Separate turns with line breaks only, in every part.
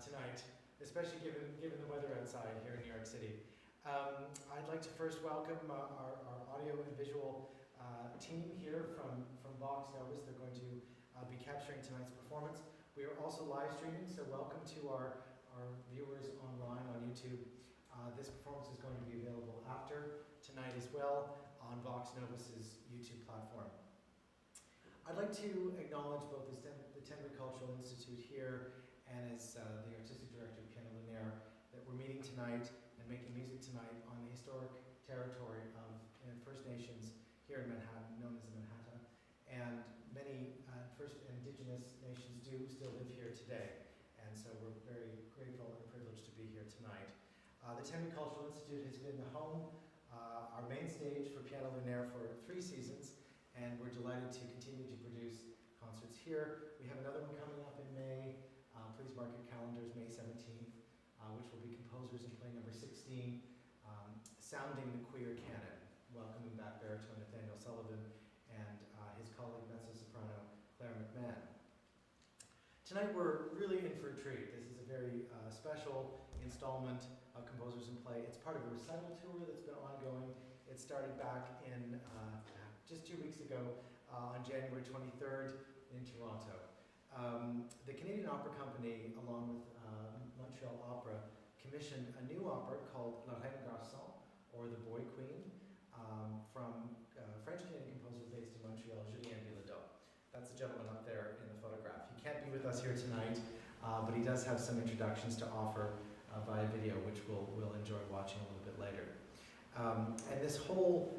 tonight, especially given the weather outside here in New York City. I'd like to first welcome our audio and visual team here from Vox Novus. They're going to be capturing tonight's performance. We are also live streaming, so welcome to our viewers online on YouTube. This performance is going to be available after tonight as well on Vox Novus's YouTube platform. I'd like to acknowledge both the Tenri Cultural Institute here and as the Artistic Director of Piano Lunaire that we're meeting tonight and making music tonight on the historic territory of First Nations here in Manhattan, known as the Manhattan, and many First Indigenous nations do still live here today, and so we're very grateful and privileged to be here tonight. The Tenri Cultural Institute has been the home, our main stage for Piano Lunaire for 3 seasons, and we're delighted to continue to produce concerts here. We have another one coming up in May. Please mark your calendars, May 17th, which will be Composers in Play number 16, Sounding the Queer Canon, welcoming back baritone Nathaniel Sullivan and his colleague mezzo-soprano Claire McMahon. Tonight we're really in for a treat. This is a very special installment of Composers in Play. It's part of a recital tour that's been ongoing. It started back in just 2 weeks ago on January 23rd in Toronto. The Canadian Opera Company, along with Montreal Opera, commissioned a new opera called La Reine Garçon, or The Boy Queen, from French-Canadian composer based in Montreal, Julien Bilodeau. That's the gentleman up there in the photograph. He can't be with us here tonight, but he does have some introductions to offer via video, which we'll enjoy watching a little bit later. And this whole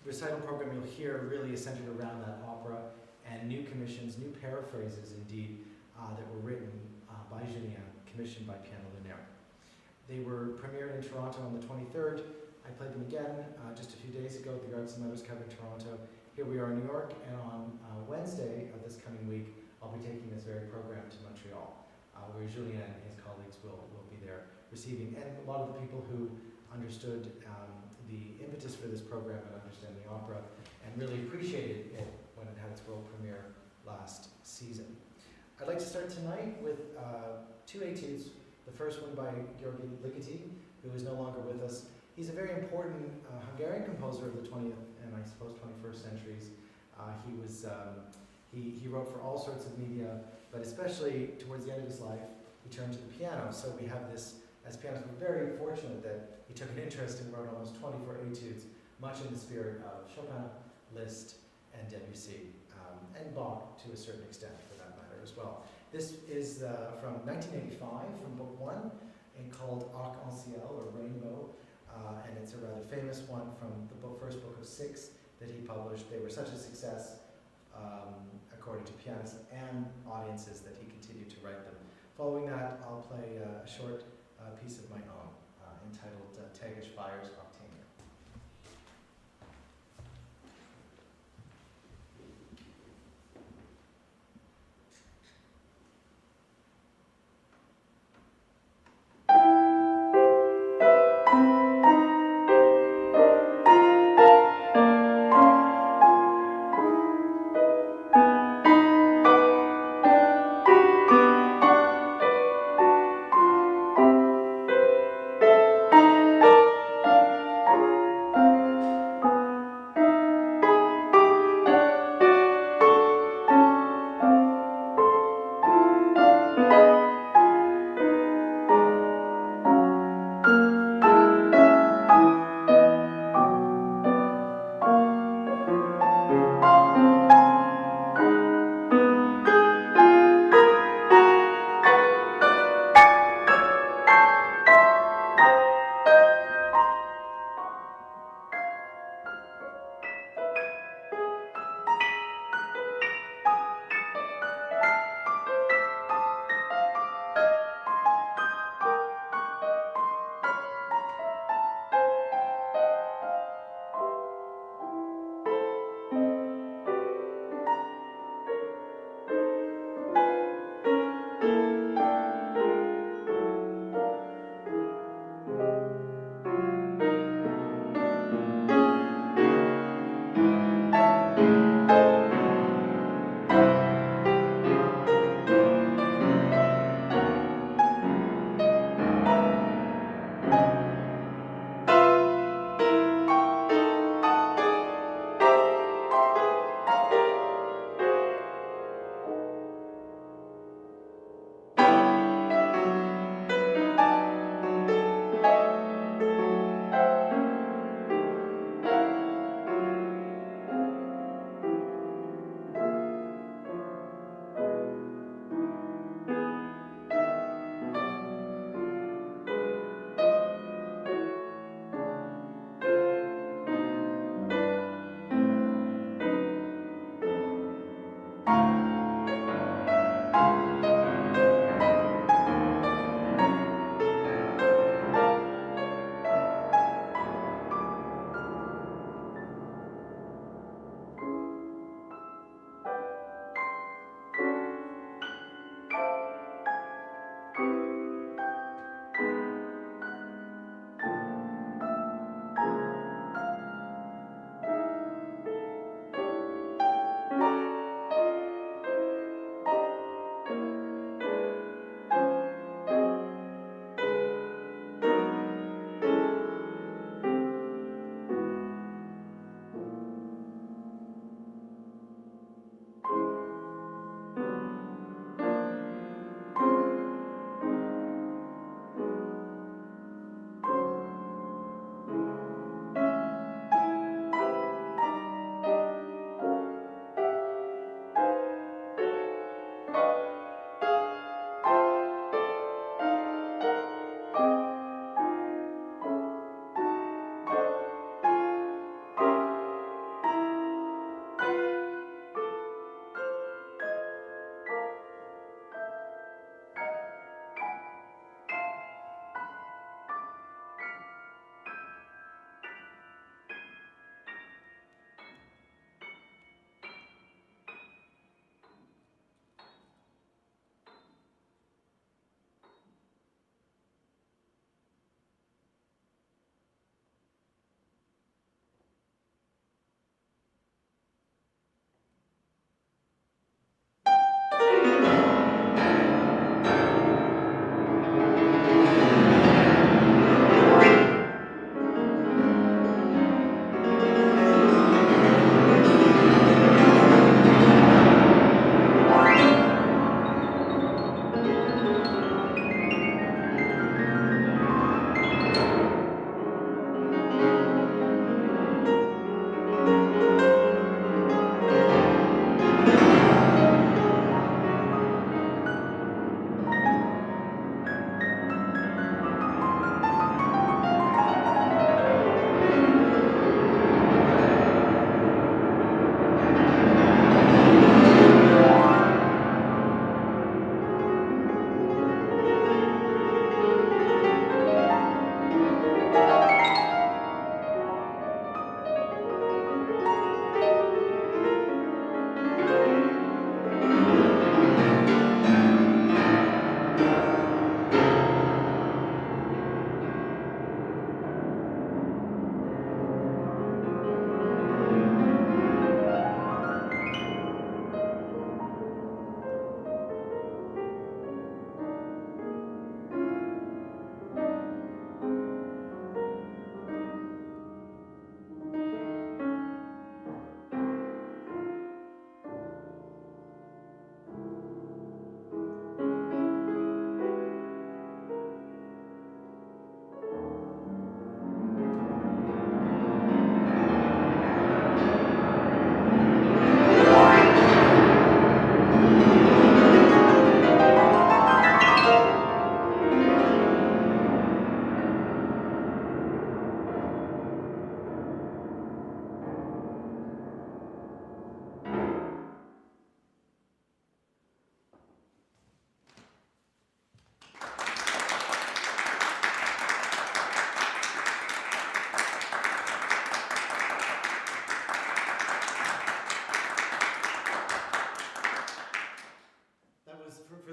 recital program you'll hear really is centered around that opera and new commissions, new paraphrases indeed, that were written by Julien, commissioned by Piano Lunaire. They were premiered in Toronto on the 23rd. I played them again just a few days ago at the Arts and Letters Club in Toronto. Here we are in New York, and on Wednesday of this coming week, I'll be taking this very program to Montreal, where Julien and his colleagues will be there receiving, and a lot of the people who understood the impetus for this program and understand the opera, and really appreciated it when it had its world premiere last season. I'd like to start tonight with 2 etudes. The first one by György Ligeti, who is no longer with us. He's a very important Hungarian composer of the 20th and I suppose 21st centuries. He wrote for all sorts of media, but especially towards the end of his life, he turned to the piano. So we have this, as pianists, we're very fortunate that he took an interest and wrote almost 24 etudes, much in the spirit of Chopin, Liszt, and Debussy, and Bach to a certain extent for that matter as well. This is from 1985, from book 1, and called Arc-en-Ciel, or Rainbow, and it's a rather famous one from the first book of 6 that he published. They were such a success, according to pianists and audiences, that he continued to write them. Following that, I'll play a short piece of my own, entitled Tagish Fires Octania.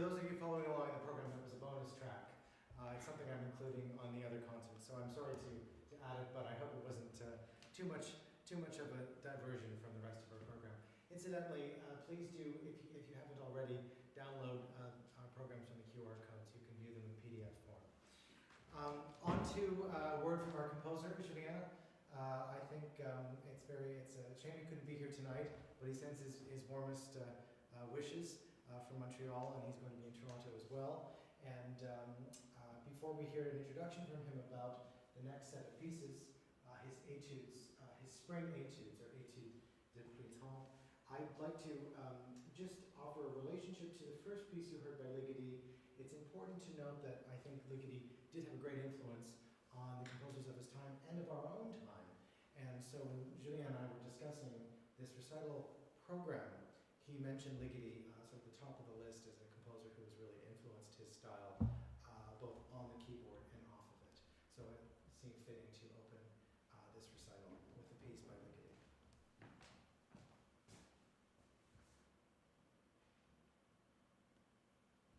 those of you following along in the program, it was a bonus track. It's something I'm including on the other concerts, so I'm sorry to add it, but I hope it wasn't too much of a diversion from the rest of our program. Incidentally, please do, if you haven't already, download our programs from the QR codes. You can view them in PDF form. On to a word from our composer, Juliana. I think it's a shame he couldn't be here tonight, but he sends his warmest wishes from Montreal, and he's going to be in Toronto as well. And before we hear an introduction from him about the next set of pieces, his etudes, his spring etudes, or etudes de printemps, I'd like to just offer a relationship to the first piece you heard by Ligeti. It's important to note that I think Ligeti did have a great influence on the composers of his time and of our own time. And so when Julien and I were discussing this recital program, he mentioned Ligeti sort of the top of the list as a composer who has really influenced his style, both on the keyboard and off of it. So it seemed fitting to open this recital with a piece by Ligeti.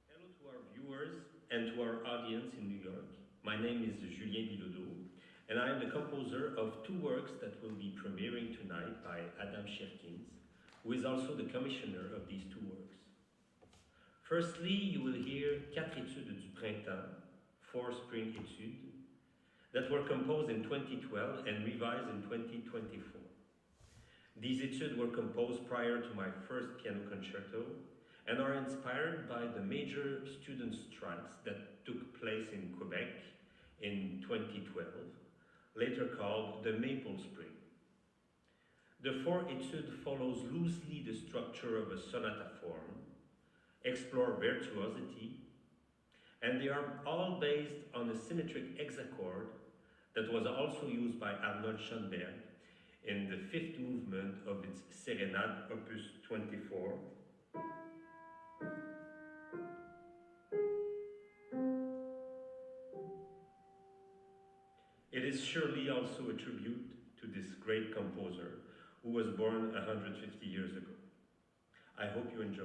Hello to our viewers and to our audience in New York. My name is Julien Bilodeau, and I am the composer of two works that will be premiering tonight by Adam Scherkins, who is also the commissioner of these two works. Firstly, you will hear Quatre études du printemps, 4 spring études, that were composed in 2012 and revised in 2024. These études were composed prior to my first piano concerto and are inspired by the major student strikes that took place in Quebec in 2012, later called the Maple Spring. The 4 études follows loosely the structure of a sonata form, explore virtuosity, and they are all based on a symmetric hexachord that was also used by Arnold Schoenberg in the 5th movement of its Serenade, opus 24. It is surely also a tribute to this great composer who was born 150 years ago. I hope you enjoy.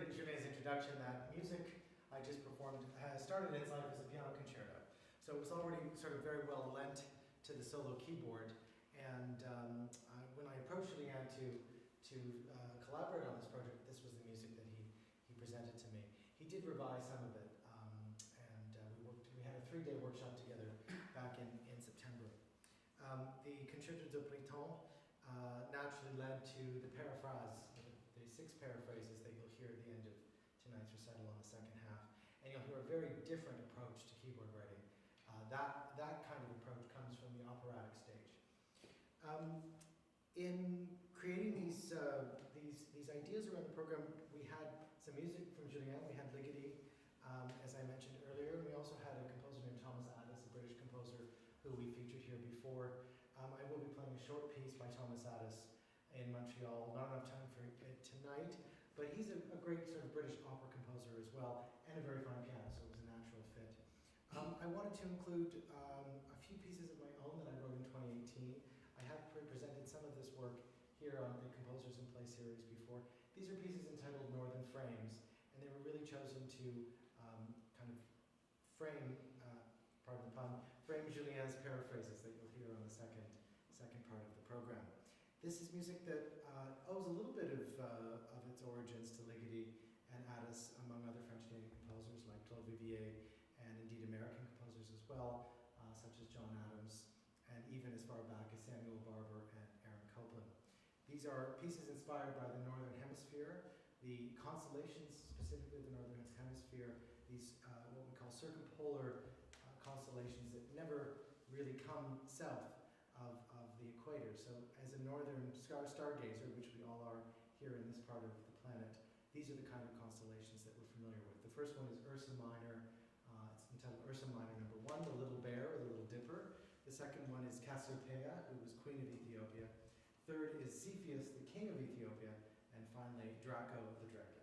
in Julien's introduction that music I just performed has started its life as a piano concerto. So it was already sort of very well lent to the solo keyboard. And when I approached Julien to collaborate on this project, this was the music that he presented to me. He did revise some of it, we had a 3-day workshop together back in September. The Concerto de Breton naturally led to the Paraphrases, the 6 paraphrases that you'll hear at the end of tonight's recital on the second half. And you'll hear a very different approach to keyboard writing. That kind of approach comes from the operatic stage. In creating these ideas around the program, we had some music from Julien, we had Ligeti, as I mentioned earlier, and we also had a composer named Thomas Addis, a British composer who we featured here before. I will be playing a short piece by Thomas Addis in Montreal, not enough time for it tonight, but he's a great sort of British opera composer as well, and a very fine piano, so it was a natural fit. I wanted to include a few pieces of my own that I wrote in 2018. I have presented some of this work here on the Composers in Play series before. These are pieces entitled Northern Frames, and they were really chosen to kind of frame, pardon the pun, frame Julien's paraphrases that you'll hear on the second part of the program. This is music that owes a little bit of its origins to Ligeti and Addis, among other French-Canadian composers like Claude Vivier, and indeed American composers as well, such as John Adams, and even as far back as Samuel Barber and Aaron Copland. These are pieces inspired by the Northern Hemisphere, the constellations, specifically the Northern Hemisphere, these what we call circumpolar constellations that never really come south of the equator. So as a northern stargazer, which we all are here in this part of the planet, these are the kind of constellations that we're familiar with. The first one is Ursa Minor. It's entitled Ursa Minor number 1, the Little Bear, or the Little Dipper. The second one is Cassiopeia, who was queen of Ethiopia. Third is Cepheus, the king of Ethiopia. And finally, Draco, the dragon.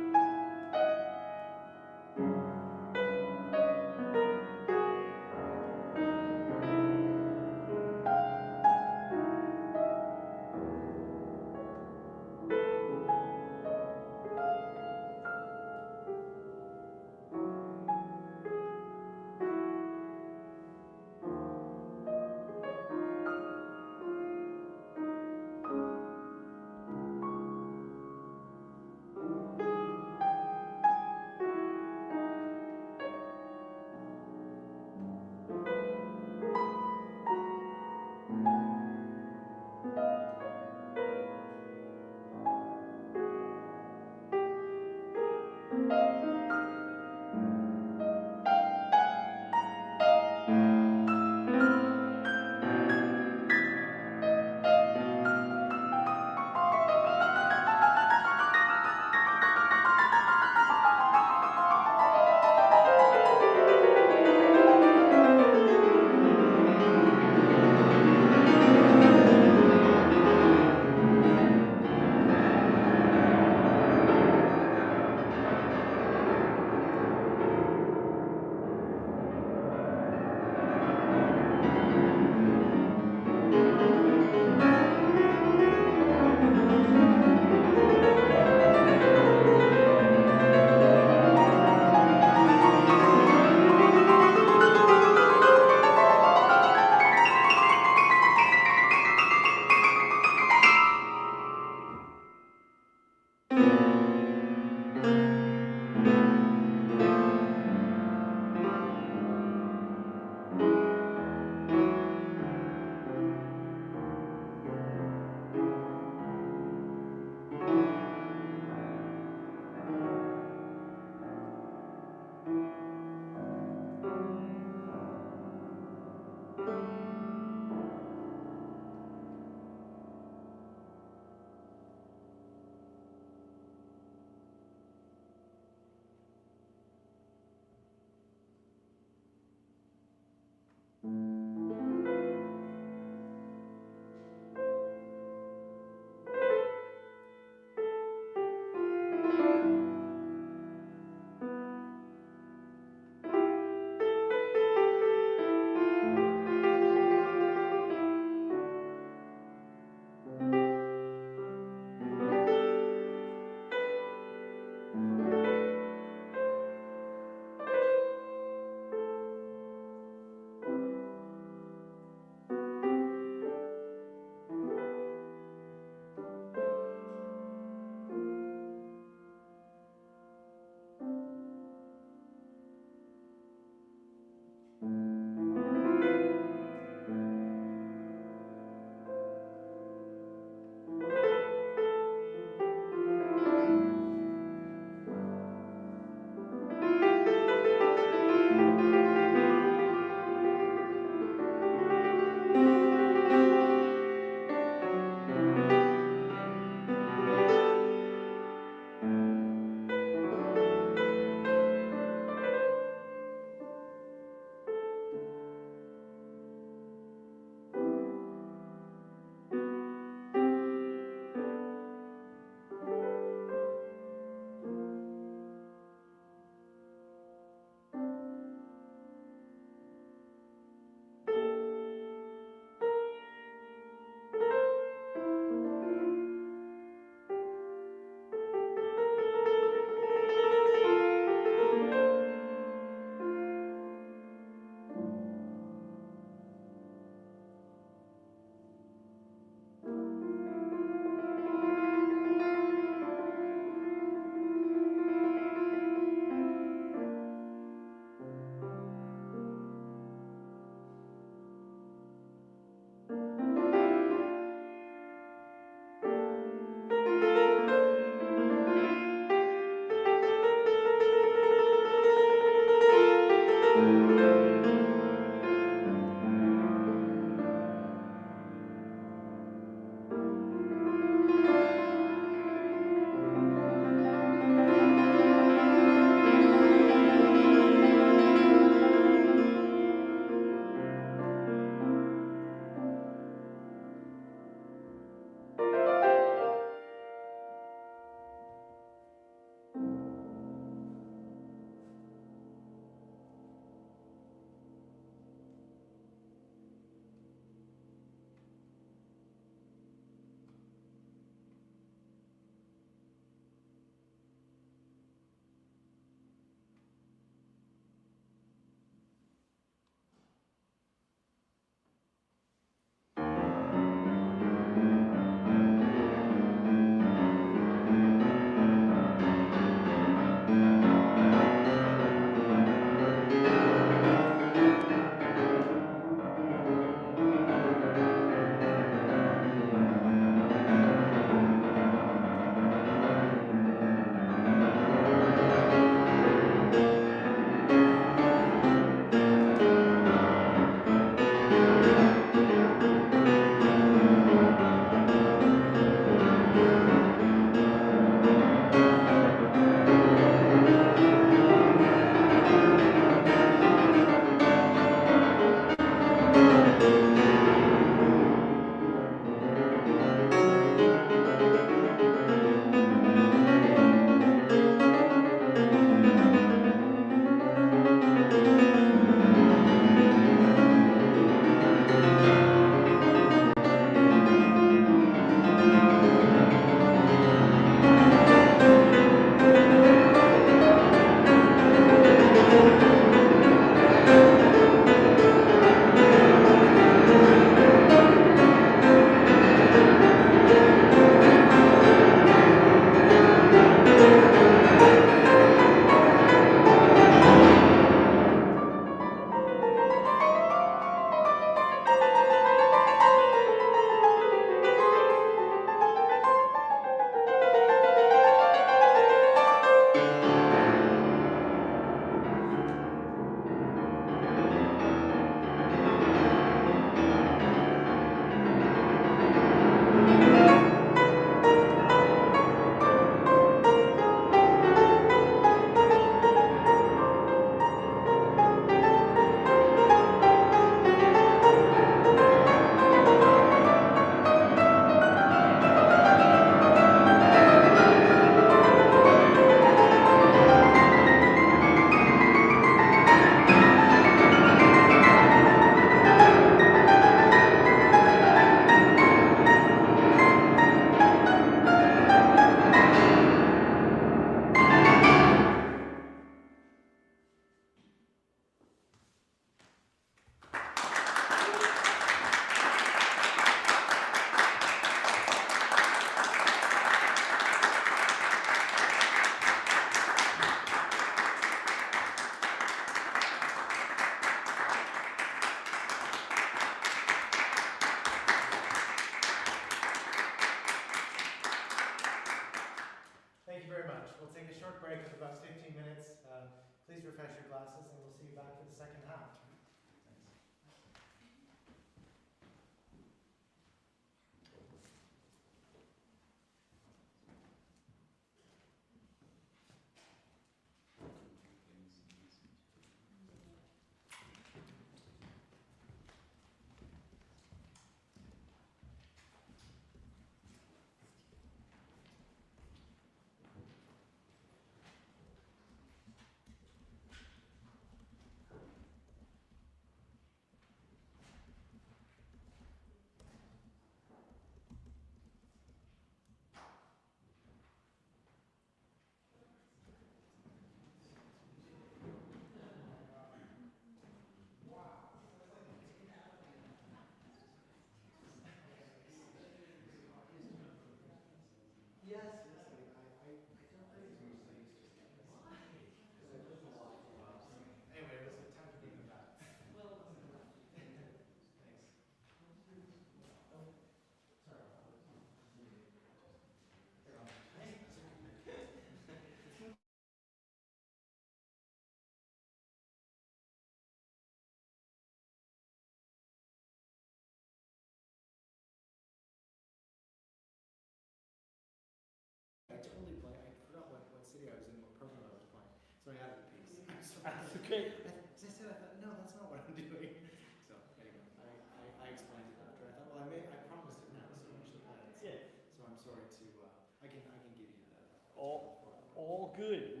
all good.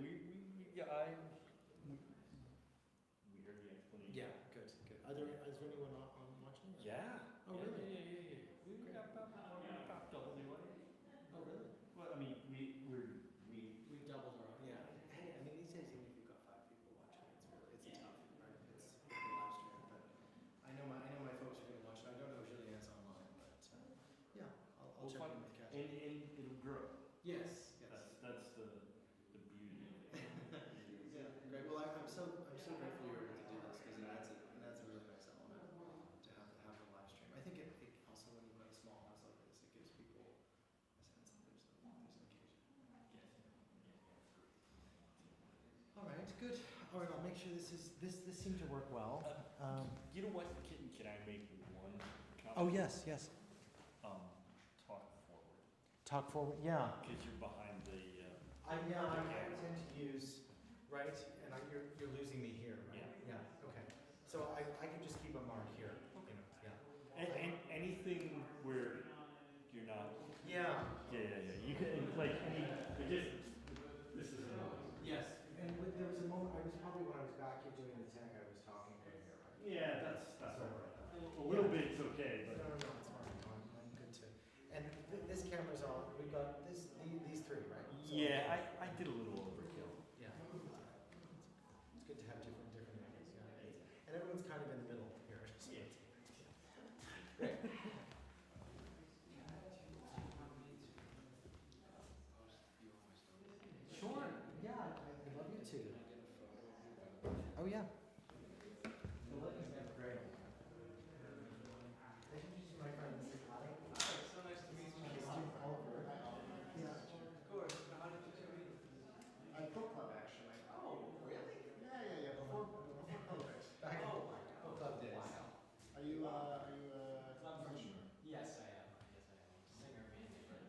Yeah, we heard the explanation.
Yeah, good, good. Is there anyone on watching? Or?
Yeah.
Oh,
Yeah,
really?
Yeah. We got about double the audience.
Oh, really?
Well, I mean,
We've doubled our, yeah. Hey, I mean, these days, even if you've got 5 people watching, it's tough, right? It's a live stream, but I know my folks are gonna watch it. I don't know if Julianne's online, but, yeah, I'll check in with Kathy.
and it'll grow.
Yes, yes.
That's the beauty of it.
Yeah, great. Well, I'm so grateful you were able to do this because it adds a really nice element to have the live stream. I think it also, when you've got a small house like this, it gives people a sense that there's an occasion. All right, good. All right, I'll make sure this seemed to work well.
You know what? Can I make one comment?
Oh yes.
Talk forward.
Talk forward. Yeah.
Because you're behind the.
I tend to use right, and you're losing me here. Right? Yeah. Okay. So I can just keep a mark here. Okay. You know, yeah.
And anything where you're not.
Yeah.
Yeah. You can this is.
Yes. And there was a moment. I was probably when I was back here doing the tech. I was talking from here. Right?
Yeah, that's all right. A little bit's okay, but.
No, it's fine. I'm good too. And this camera's on. We've got these 3, right? So
Yeah, I did a little overkill.
Yeah. It's good to have different angles. Yeah. And everyone's kind of in the middle here. So
Yeah.
Great. Sure. Yeah, I'd love you to. Oh yeah. The lighting's been great. Introduce you my friend. This is Ali.
Hi, so nice to meet you.
Oliver. Yeah.
Good. How did you two meet?
Book club actually.
Oh, really?
Yeah. Before COVID. Back in
Oh,
book club days.
wow.
Are you
Club
musician?
Yes, I am. Singer, but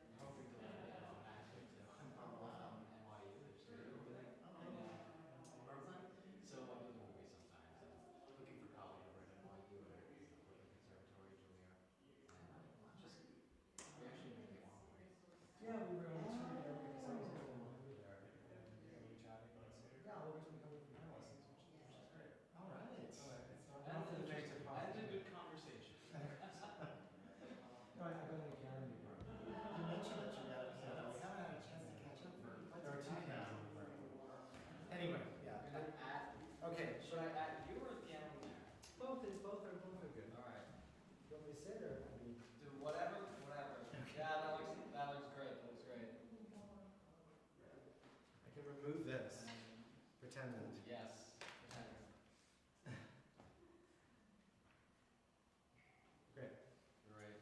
I'm hoping to learn acting too.
Oh, wow.
NYU, there's Brooklyn. So I do the movies sometimes. I'm looking for college over at NYU or Brooklyn Conservatory, Juilliard. We actually made a long way.
Yeah, we were able to because I was able to move there.
We were chatting about it.
Yeah, Oliver's been coming from piano lessons, which is great. All right. It's
That's
not for the faint of heart.
a good conversation.
No, I got an academy program. You mentioned that we haven't had a chance to catch up for. There are 2 cats. Anyway, yeah. Okay,
Should I add you or the animal there?
both are good.
All right.
You want me to sit or?
Do whatever. Yeah, that looks great. That looks great.
I can remove this. Pretend that.
Yes.
Great.
Great.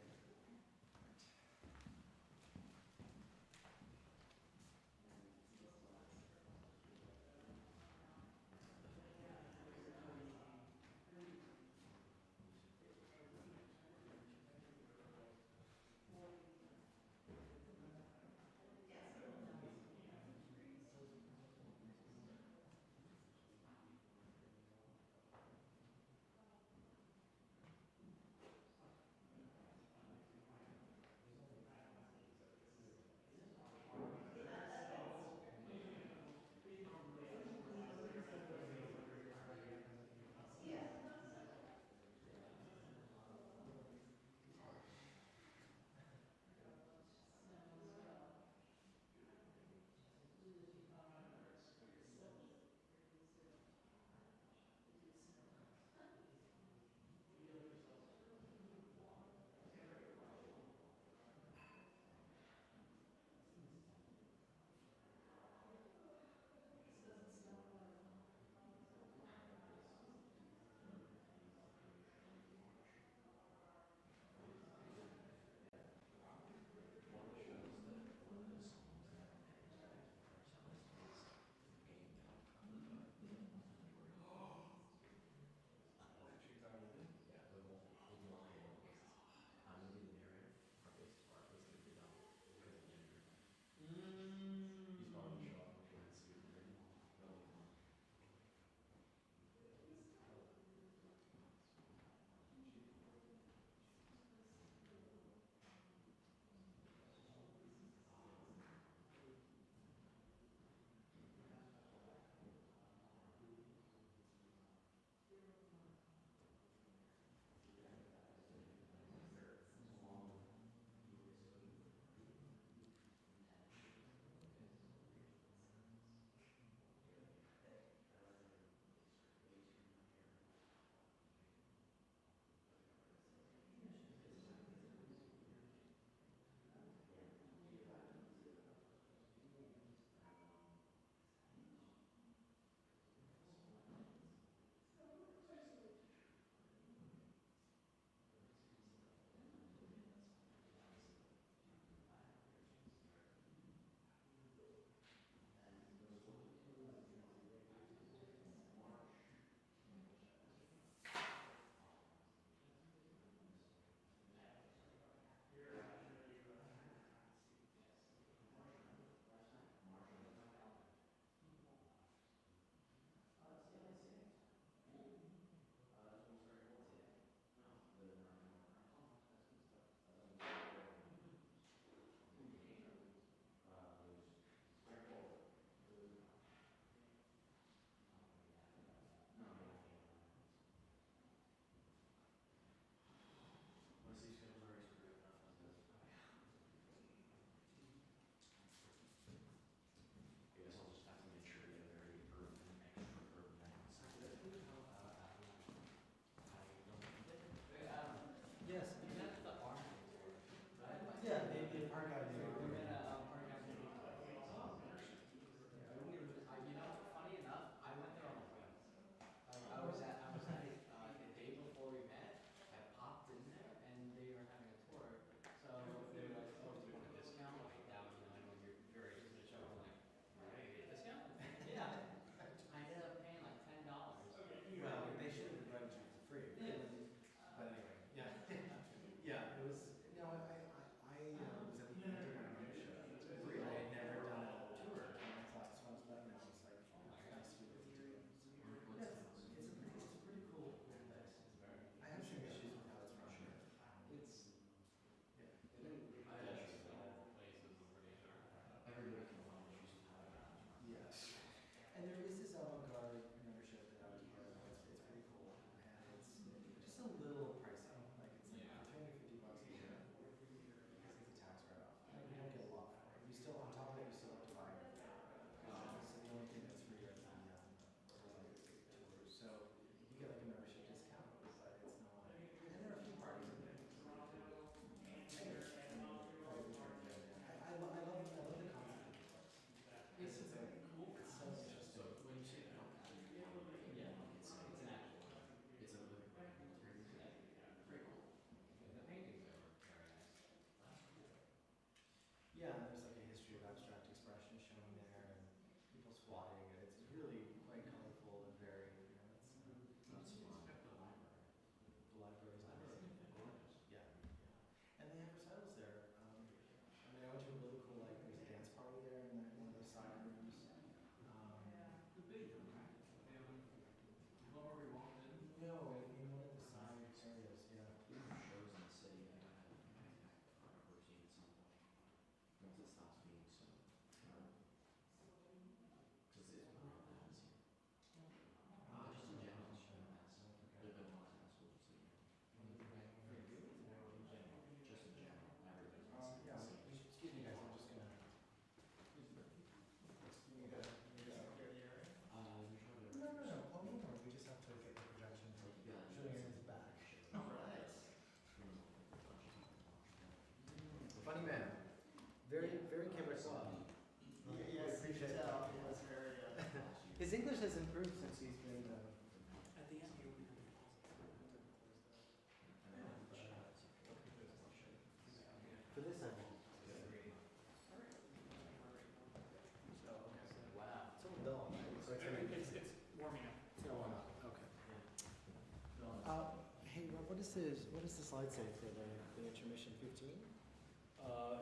what does the slide say for the intermission 15?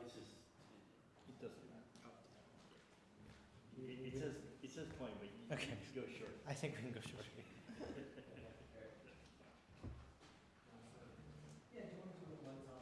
It's just, it doesn't matter. It says 20, but you
Okay.
can go short.
I think we can go short. Yeah, do you want to do it once on?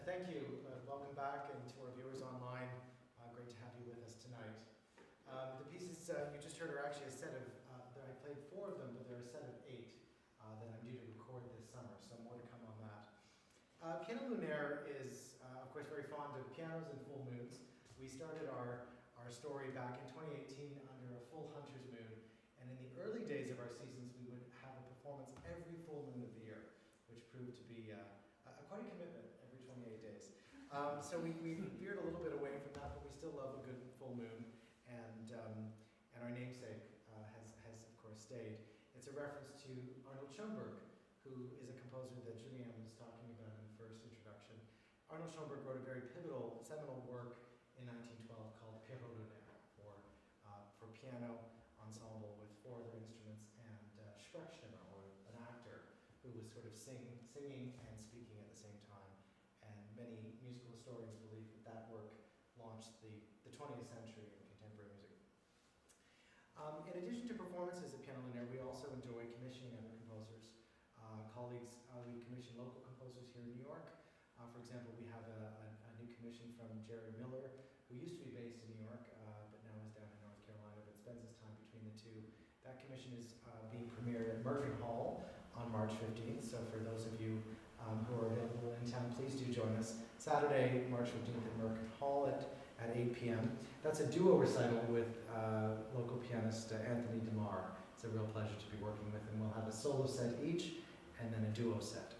Thank you. Welcome back, and to our viewers online, great to have you with us tonight. The pieces you just heard are actually a set of, I played 4 of them, but they're a set of 8 that I'm due to record this summer, so more to come on that. Piano Lunaire is, of course, very fond of pianos and full moons. We started our story back in 2018 under a full hunter's moon, and in the early days of our seasons, we would have a performance every full moon of the year, which proved to be quite a commitment every 28 days. So we veered a little bit away from that, but we still love a good full moon, and our namesake has of course stayed. It's a reference to Arnold Schoenberg, who is a composer that Julien was talking about in the first introduction. Arnold Schoenberg wrote a very pivotal, seminal work in 1912 called Paraphrases for piano ensemble with 4 other instruments and Sprechstimme, or an actor who was sort of singing and speaking at the same time. And many musical historians believe that work launched the 20th century in contemporary music. In addition to performances at Piano Lunaire, we also enjoy commissioning other composers. Colleagues, we commission local composers here in New York. For example, we have a new commission from Jerry Miller, who used to be based in New York, but now is down in North Carolina, but spends his time between the two. That commission is being premiered at Merkin Hall on March 15th, so for those of you who are available in town, please do join us. Saturday, March 15th at Merkin Hall at 8 p.m. That's a duo recital with local pianist Anthony DeMar, It's a real pleasure to be working with them. We'll have a solo set each and then a duo set.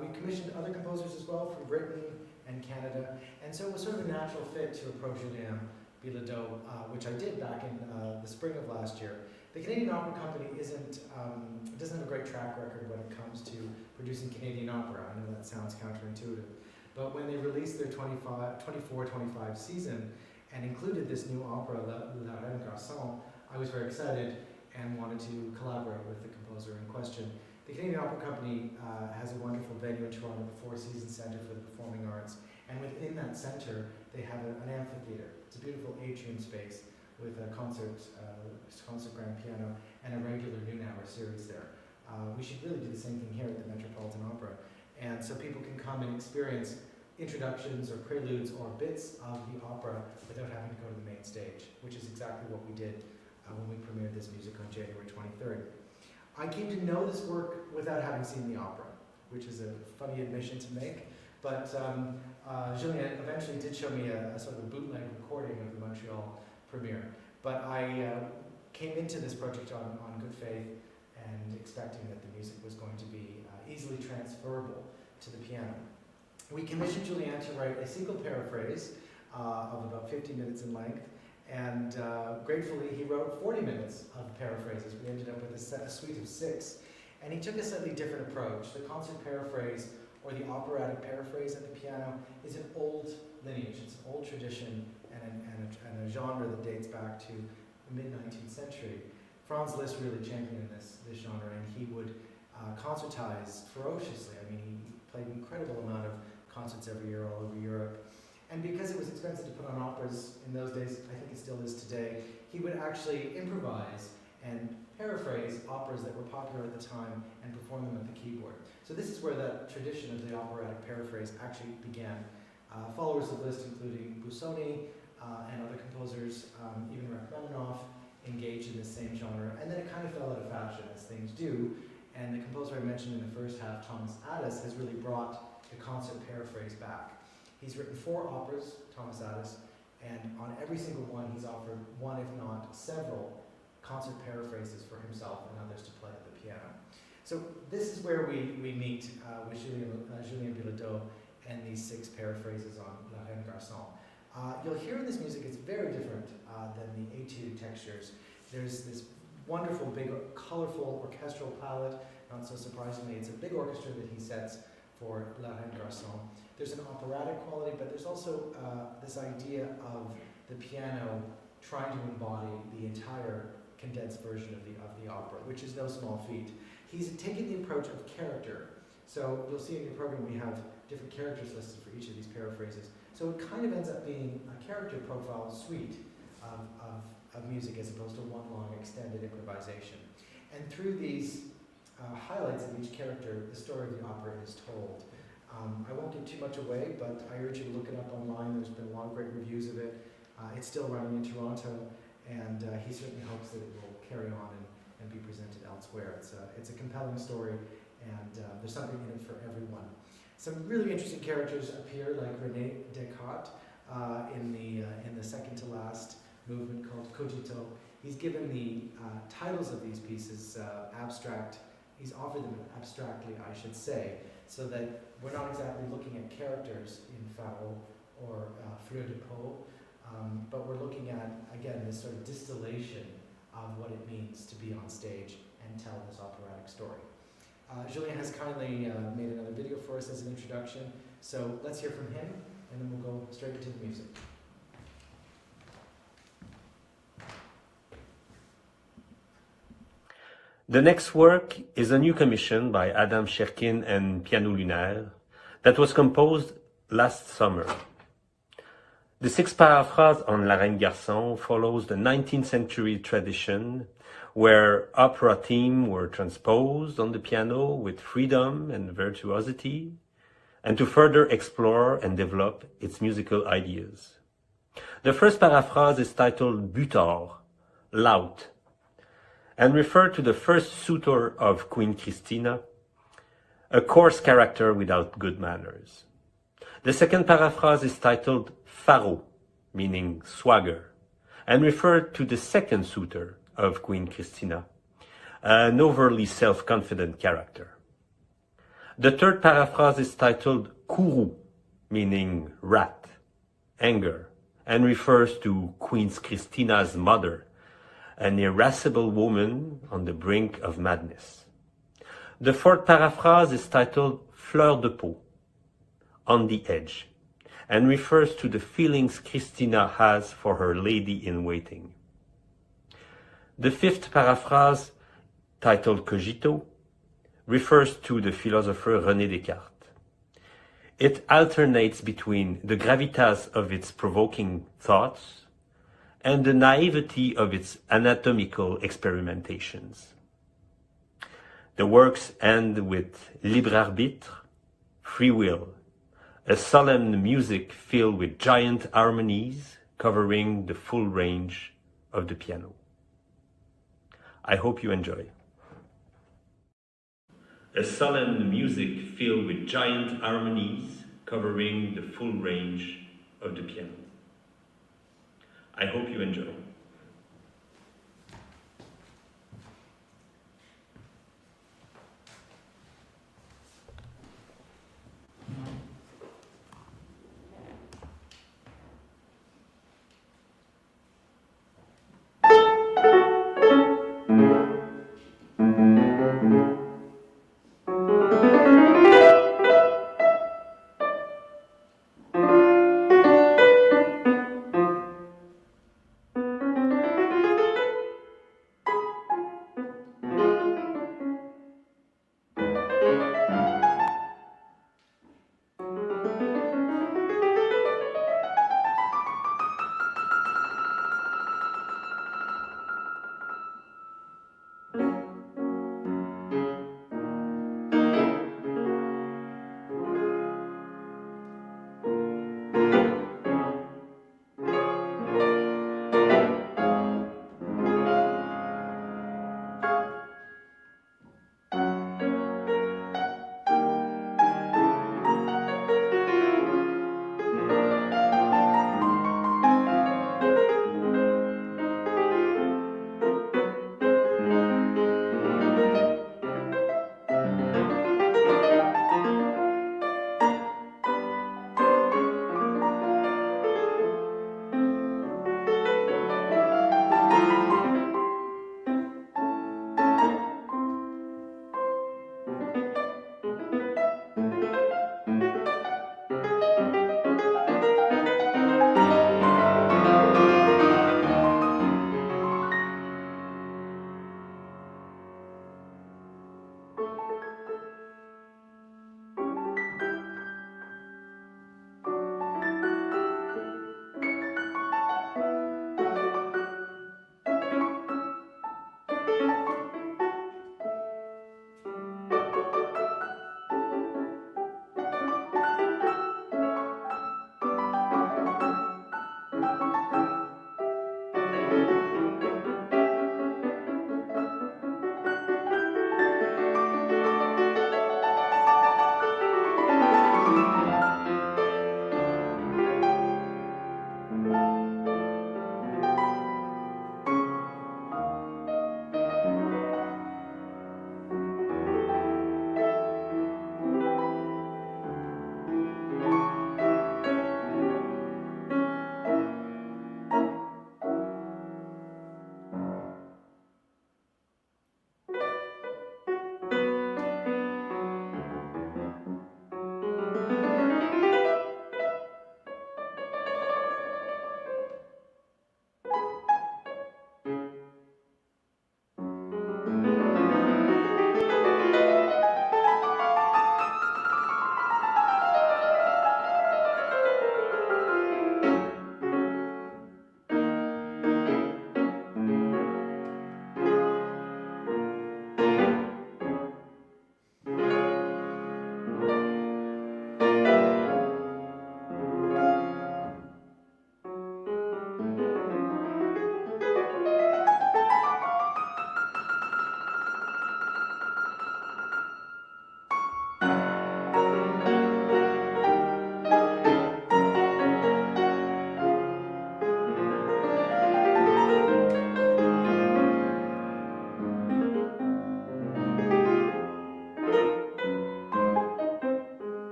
We commissioned other composers as well from Britain and Canada, and so it was sort of a natural fit to approach Julien Bilodeau, which I did back in the spring of last year. The Canadian Opera Company doesn't have a great track record when it comes to producing Canadian opera. I know that sounds counterintuitive, but when they released their 24-25 season and included this new opera, La Reine Garçon, I was very excited and wanted to collaborate with the composer in question. The Canadian Opera Company has a wonderful venue in Toronto, the Four Seasons Centre for the Performing Arts, and within that centre they have an amphitheatre. It's a beautiful atrium space with a concert grand piano and a regular noon hour series there. We should really do the same thing here at the Metropolitan Opera, and so people can come and experience introductions or preludes or bits of the opera without having to go to the main stage, which is exactly what we did when we premiered this music on January 23rd. I came to know this work without having seen the opera, which is a funny admission to make, but Julien eventually did show me a sort of a bootleg recording of the Montreal premiere. But I came into this project on good faith and expecting that the music was going to be easily transferable to the piano. We commissioned Julien to write a single paraphrase of about 50 minutes in length, and gratefully he wrote 40 minutes of paraphrases. We ended up with a suite of 6, and he took a slightly different approach. The concert paraphrase, or the operatic paraphrase at the piano, is an old lineage, it's an old tradition and a genre that dates back to the mid-19th century. Franz Liszt really championed this genre, and he would concertize ferociously. I mean, he played an incredible amount of concerts every year all over Europe. And because it was expensive to put on operas in those days, I think it still is today, he would actually improvise and paraphrase operas that were popular at the time and perform them at the keyboard. So this is where that tradition of the operatic paraphrase actually began. Followers of Liszt, including Busoni and other composers, even Rachmaninoff, engaged in the same genre, and then it kind of fell out of fashion, as things do. And the composer I mentioned in the first half, Thomas Addis, has really brought the concert paraphrase back. He's written 4 operas, Thomas Addis, and on every single one he's offered one, if not several, concert paraphrases for himself and others to play at the piano. So this is where we meet with Julien Bilodeau and these 6 paraphrases on La Reine Garçon. You'll hear in this music it's very different than the etude textures. There's this wonderful, big, colorful orchestral palette. Not so surprisingly, it's a big orchestra that he sets for La Reine Garçon. There's an operatic quality, but there's also this idea of the piano trying to embody the entire condensed version of the opera, which is no small feat. He's taken the approach of character. So you'll see in your program we have different characters listed for each of these paraphrases. So it kind of ends up being a character profile suite of music as opposed to one long extended improvisation. And through these highlights of each character, the story of the opera is told. I won't give too much away, but I urge you to look it up online. There's been a lot of great reviews of it. It's still running in Toronto, and he certainly hopes that it will carry on and be presented elsewhere. It's a compelling story, and there's something in it for everyone. Some really interesting characters appear, like René Descartes in the second to last movement called Cogito. He's given the titles of these pieces abstract. He's offered them abstractly, I should say, so that we're not exactly looking at characters in Faro or Fleur de Peau, but we're looking at, again, this sort of distillation of what it means to be on stage and tell this operatic story. Julien has kindly made another video for us as an introduction, so let's hear from him, and then we'll go straight into the music.
The next work is a new commission by Adam Sherkin and Piano Lunaire that was composed last summer. The 6 paraphrases on La Reine Garçon follows the 19th century tradition where opera themes were transposed on the piano with freedom and virtuosity, and to further explore and develop its musical ideas. The first paraphrase is titled Butor, Lout, and refer to the first suitor of Queen Christina, a coarse character without good manners. The second paraphrase is titled Faro, meaning swagger, and refer to the second suitor of Queen Christina, an overly self-confident character. The third paraphrase is titled Kourou, meaning rat, anger, and refers to Queen Christina's mother, an irascible woman on the brink of madness. The fourth paraphrase is titled Fleur de Peau, on the edge, and refers to the feelings Christina has for her lady-in-waiting. The fifth paraphrase, titled Cogito, refers to the philosopher René Descartes. It alternates between the gravitas of its provoking thoughts and the naivety of its anatomical experimentations. The works end with libre arbitre, free will, a solemn music filled with giant harmonies covering the full range of the piano. I hope you enjoy. A solemn music filled with giant harmonies covering the full range of the piano. I hope you enjoy.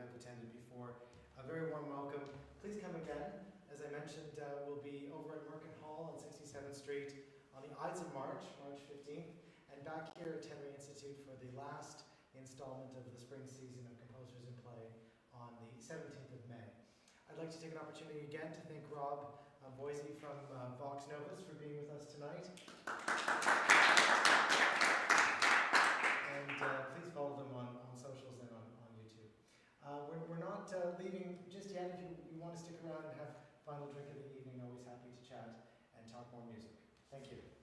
have attended before, a very warm welcome. Please come again. As I mentioned, we'll be over at Merkin Hall on 67th Street on the Ides of March, March 15th, and back here at Tenri Institute for the last installment of the spring season of Composers in Play on the 17th of May. I'd like to take an opportunity again to thank Rob Boise from Vox Novus for being with us tonight. And please follow them on socials and on YouTube. We're not leaving just yet. If you want to stick around and have final drink of the evening, always happy to chat and talk more music. Thank you.